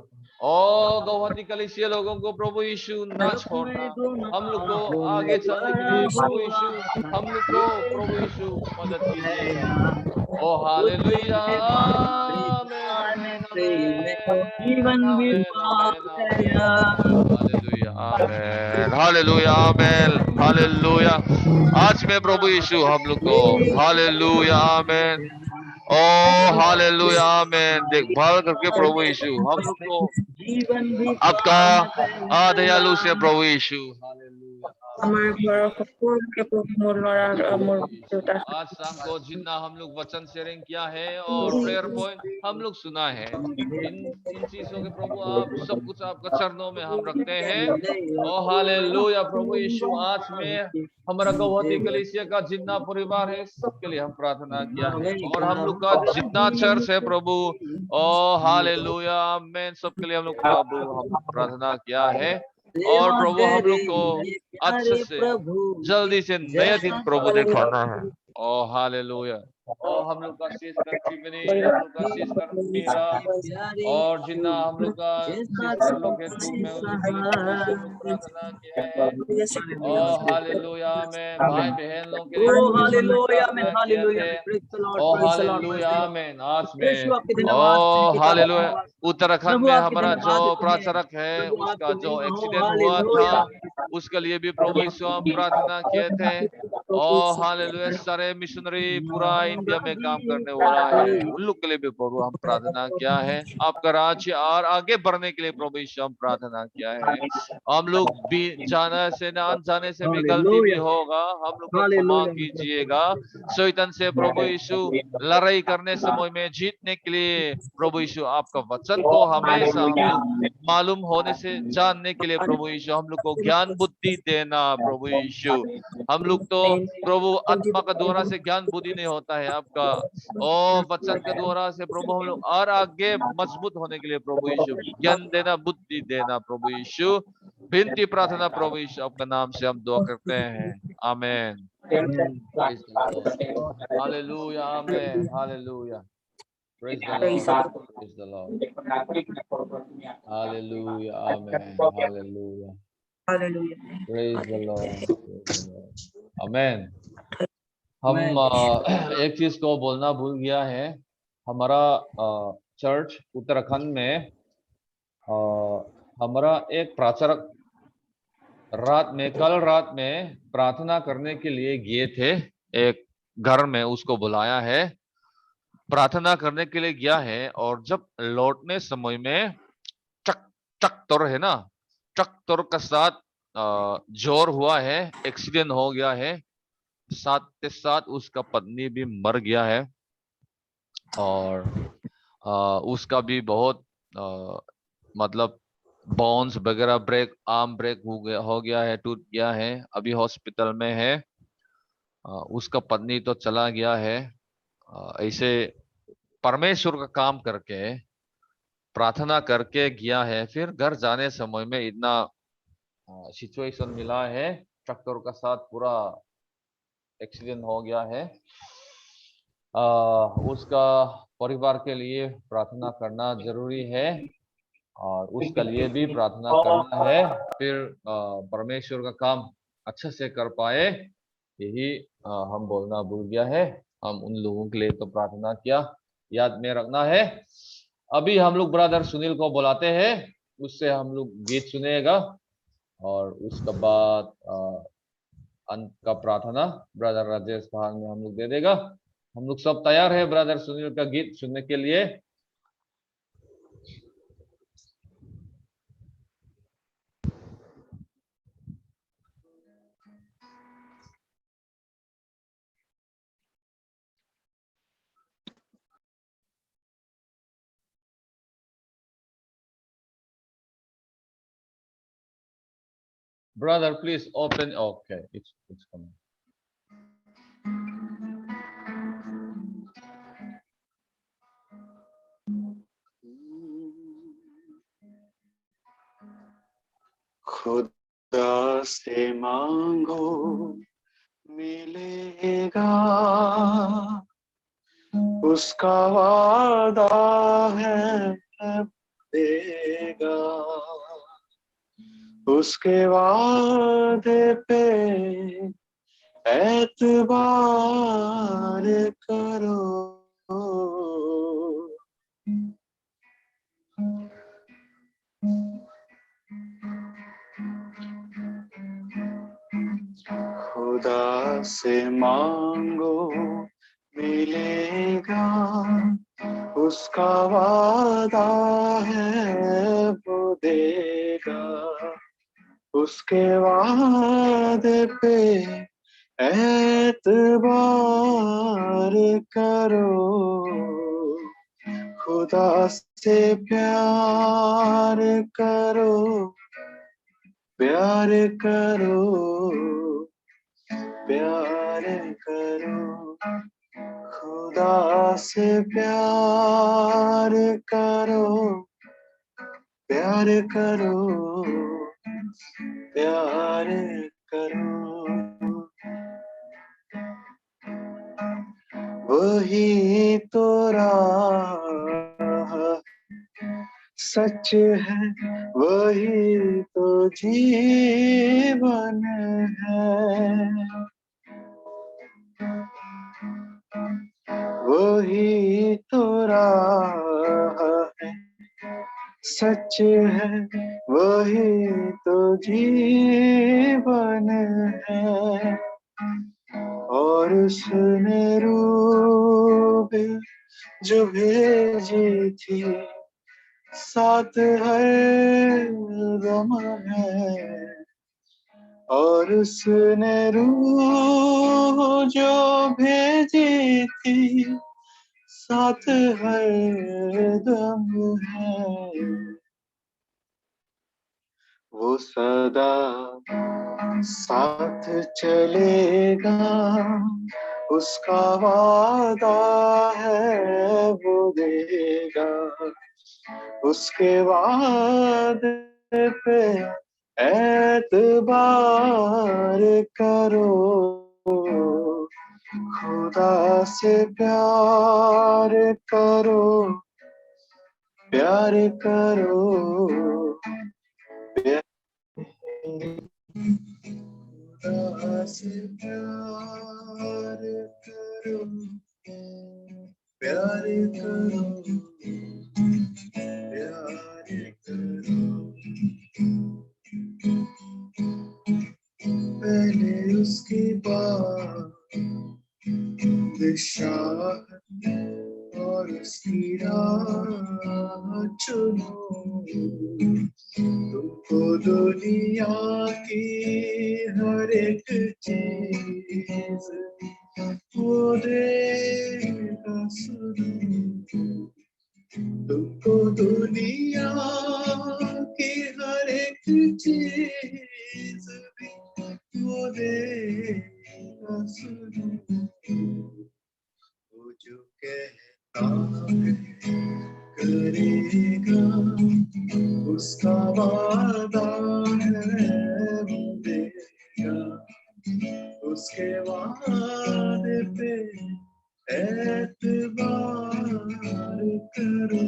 और गौहती कलीसिया लोगों को प्रभु यीशु न छोड़ना, हम लोग को आगे चलने के लिए प्रभु यीशु हम लोग को प्रभु यीशु मदद कीजिएगा। ओ हालेलुया, आमेन, जीवन hallelujah, amen, hallelujah, amen, hallelujah. आज में प्रभु यीशु हम लोग को हालेलुया, आमेन, ओ हालेलुया, आमेन, देखभाल करके प्रभु यीशु हम लोग को आपका दयालु से प्रभु यीशु, हालेलुया। आज शाम को जितना हम लोग वचन शेयरिंग किया है और प्रेयर पॉइंट हम लोग सुना है, इन चीजों के प्रभु आप सब कुछ आपका चरणों में हम रखते हैं। ओ हालेलुया प्रभु यीशु, आज में हमारा गौहती कलीसिया का जितना परिवार है सबके लिए हम प्रार्थना किया है, और हम लोग का जितना चर्च है प्रभु, ओ हालेलुया, आमीन, सबके लिए हम लोग प्रभु हम प्रार्थना किया है। और प्रभु हम लोग को अच्छे से जल्दी से नया दिन प्रभु दिखाना है। ओ हालेलुया, और हम लोग का शीश कर चिमनी, हम लोग का शीश कर मीरा, और जितना हम लोग का शीश कर लोग हैं धूप में, उनके लिए प्रभु यीशु हम प्रार्थना किया है। ओ हालेलुया, में भाई बहन लोगों के लिए प्रभु यीशु हम प्रार्थना किए थे। ओ हालेलुया, में आज में, ओ हालेलुया, उत्तराखंड में हमारा जो प्रचारक है उसका जो एक्सीडेंट हुआ था उसके लिए भी प्रभु यीशु हम प्रार्थना किए थे। ओ हालेलुया, सारे मिशनरी पूरा इंडिया में काम करने वाला है, उन लोग के लिए भी प्रभु हम प्रार्थना किया है। आपका राज्य और आगे बढ़ने के लिए प्रभु यीशु हम प्रार्थना किया है। हम लोग भी जाने से न अनजाने से भी गलती भी होगा, हम लोग को क्षमा कीजिएगा। शैतान से प्रभु यीशु लड़ाई करने समय में जीतने के लिए प्रभु यीशु आपका वचन को हमेशा हम लोग मालूम होने से जानने के लिए प्रभु यीशु हम लोग को ज्ञान बुद्धि देना प्रभु यीशु। हम लोग तो प्रभु आत्मा का द्वारा से ज्ञान बुद्धि नहीं होता है आपका, ओ वचन के द्वारा से प्रभु हम लोग और आगे मजबूत होने के लिए प्रभु यीशु ज्ञान देना, बुद्धि देना प्रभु यीशु। विनती प्रार्थना प्रभु यीशु आपका नाम से हम दुआ करते हैं, आमीन। हालेलुया, आमीन, hallelujah. Praise the Lord. Praise the Lord. Hallelujah. Amen. Hallelujah. Praise the Lord. Praise the Lord. Amen. हम एक चीज को बोलना भूल गया है, हमारा चर्च उत्तराखंड में हमारा एक प्रचारक कल रात में प्रार्थना करने के लिए गए थे, एक घर में उसको बुलाया है, प्रार्थना करने के लिए गया है, और जब लौटने समय में ट्रैक्टर है ना, ट्रैक्टर का साथ जोर हुआ है, एक्सीडेंट हो गया है, साथ के साथ उसका पत्नी भी मर गया है, और उसका भी बहुत मतलब बोन्स वगैरह ब्रेक, आर्म ब्रेक हो गया है, टूट गया है, अभी हॉस्पिटल में है। उसका पत्नी तो चला गया है। ऐसे परमेश्वर का काम करके प्रार्थना करके गया है, फिर घर जाने समय में इतना सिचुएशन मिला है, ट्रैक्टर का साथ पूरा एक्सीडेंट हो गया है। उसका परिवार के लिए प्रार्थना करना जरूरी है, और उसके लिए भी प्रार्थना करना है, फिर परमेश्वर का काम अच्छे से कर पाए, यही हम बोलना भूल गया है। हम उन लोगों के लिए तो प्रार्थना किया, याद में रखना है। अभी हम लोग ब्रदर सुनील को बुलाते हैं, उससे हम लोग गीत सुनेगा, और उसके बाद अंत का प्रार्थना ब्रदर राजेश भाग में हम लोग दे देगा। हम लोग सब तैयार है ब्रदर सुनील का गीत सुनने के लिए। Brother, please open. Okay, it's coming. खुद खुदा से मांगो मिलेगा, उसका वादा है देगा, उसके वादे पे एतबार करो। खुदा से मांगो मिलेगा, उसका वादा है वो देगा, उसके वादे पे एतबार करो। खुदा से प्यार करो, प्यार करो, प्यार करो। खुदा से प्यार करो, प्यार करो, प्यार करो। वही तो राह सच है, वही तो जीवन है, वही तो राह है, सच है, वही तो जीवन है। और उसने रूह जो भेजी थी, साथ हर गम है। और उसने रूह जो भेजी थी, साथ हर दम है। वो सदा साथ चलेगा, उसका वादा है वो देगा, उसके वादे पे एतबार करो। खुदा से प्यार करो, प्यार करो, खुदा से प्यार करो, प्यार करो, प्यार करो। पहले उसकी बादशाह और उसकी राह चुनो, तुमको दुनिया की हर एक चीज वो देगा सुनो, तुमको दुनिया की हर एक चीज वो देगा सुनो। वो जो कहता है करेगा, उसका वादा है वो देगा, उसके वादे पे एतबार करो।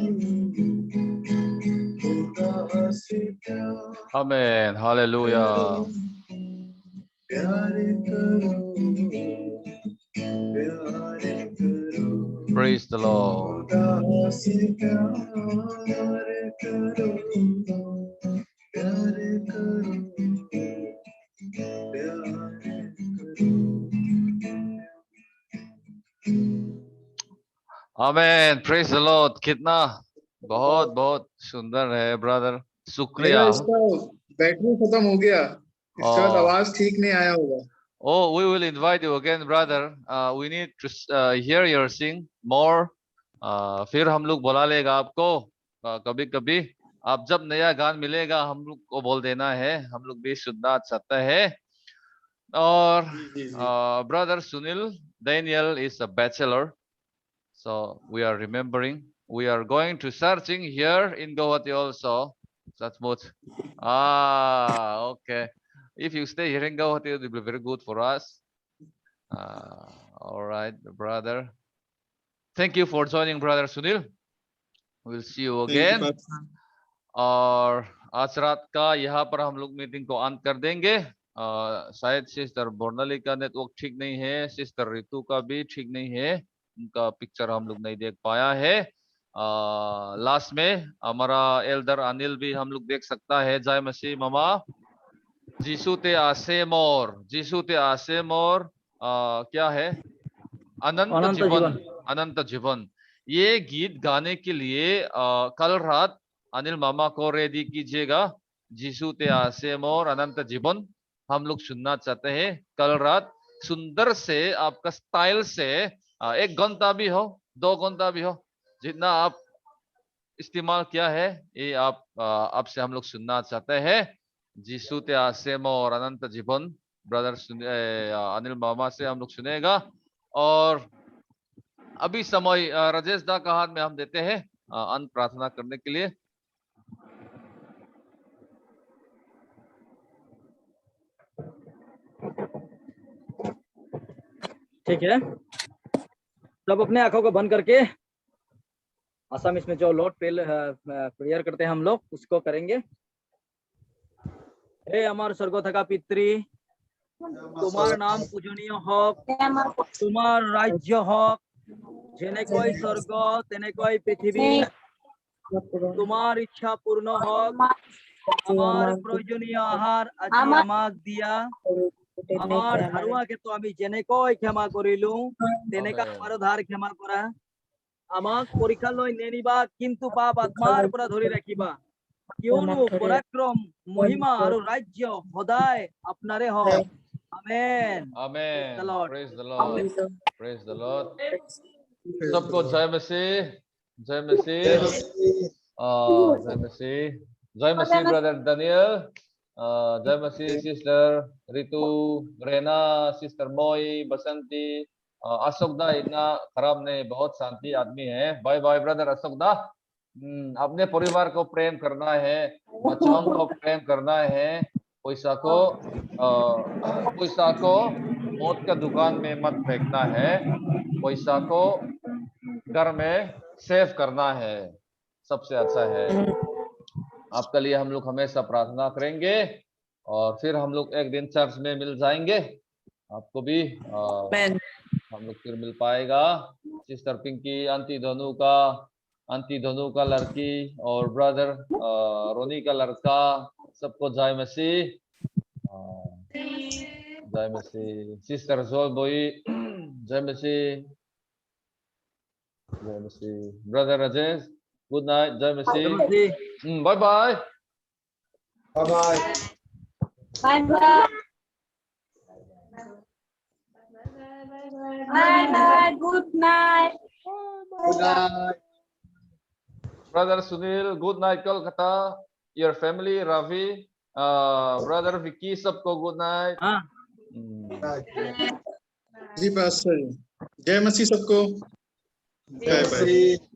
खुदा से Amen. Hallelujah. प्यार करो, प्यार करो। Praise the Lord. खुदा से प्यार करो, प्यार करो, प्यार करो। Amen. Praise the Lord. कितना बहुत बहुत सुंदर है ब्रदर, शुक्रिया। मेरा इसका बैटरी खत्म हो गया, इसके बाद आवाज ठीक नहीं आया होगा। Oh, we will invite you again, brother. We need to hear your sing more. फिर हम लोग बुला लेगा आपको कभी कभी। आप जब नया गान मिलेगा हम लोग को बोल देना है, हम लोग भी सुनना चाहते हैं। और brother Sunil Daniel is a bachelor, so we are remembering. We are going to searching here in Guwahati also. Satmut. Okay. If you stay here in Guwahati, it will be very good for us. All right, brother. Thank you for joining, brother Sunil. We'll see you again. और आज रात का यहाँ पर हम लोग meeting को अंत कर देंगे। शायद सिस्टर बोर्नली का नेटवर्क ठीक नहीं है, सिस्टर रितु का भी ठीक नहीं है, उनका पिक्चर हम लोग नहीं देख पाया है। लास्ट में हमारा एल्डर अनिल भी हम लोग देख सकता है। जय मसीह मामा। जीसू ते आसे मोर, जीसू ते आसे मोर क्या है? अनंत जीवन, अनंत जीवन। ये गीत गाने के लिए कल रात अनिल मामा को रेडी कीजिएगा। जीसू ते आसे मोर अनंत जीवन हम लोग सुनना चाहते हैं कल रात। सुंदर से आपका स्टाइल से 1 घंटा भी हो, 2 घंटा भी हो, जितना आप इस्तेमाल किया है ये आपसे हम लोग सुनना चाहते हैं। जीसू ते आसे मोर अनंत जीवन ब्रदर अनिल मामा से हम लोग सुनेगा। और अभी समय राजेश दा का हाथ में हम देते हैं अंत प्रार्थना करने के लिए। ठीक है, सब अपने आंखों को बंद करके आसामीज में जो लॉर्ड प्रेयर करते हैं हम लोग उसको करेंगे। हे हमार स्वर्ग थका पितृ, तुम्हार नाम पूजनीय होक, तुम्हार राज्य होक, जेनेकोई स्वर्ग तेनेकोई पृथ्वी, तुम्हार इच्छा पूर्ण होक। हमार प्रयोजनीय आहार আজি আমাক দিয়া, আমার ধারুয়াকে তো আমি যেনেকৈ ক্ষমা কৰিলো তেনেকা আমাৰো ধাৰ ক্ষমা কৰা। আমাক পৰীক্ষালৈ নেনিবা কিন্তু পাপ আত্মাৰ পৰা ধৰি ৰাখিবা, কিয়নো পৰাক্ৰম মহিমা আৰু ৰাজ্য সদায় আপোনাৰে হওক। Amen. Amen. Praise the lord, praise the Lord. सबको जय मसीह, जय मसीह, जय मसीह, जय मसीह ब्रदर दानियल, जय मसीह सिस्टर रितु, रेना, सिस्टर मोई, बसंती। अशोक दा इतना खराब नहीं, बहुत शांति आदमी है। बाय बाय ब्रदर अशोक दा। अपने परिवार को प्रेम करना है, बच्चों को प्रेम करना है। पैसा को मौत का दुकान में मत फेंकना है, पैसा को घर में सेव करना है, सबसे अच्छा है। आपके लिए हम लोग हमेशा प्रार्थना करेंगे और फिर हम लोग एक दिन चर्च में मिल जाएंगे। आपको भी हम लोग फिर मिल पाएगा। सिस्टर पिंकी, आंटी धनु का लड़की और ब्रदर रोनी का लड़का, सबको जय मसीह, जय मसीह। सिस्टर जोल बोई, जय मसीह, जय मसीह। ब्रदर राजेश, गुड नाइट, जय मसीह। Bye bye, bye bye, bye bye, bye bye, good night, good night. Brother Sunil, good night Kolkata, your family, Ravi, brother Vicky, सबको गुड नाइट। जी पास्टर, जय मसीह सबको। जय मसीह।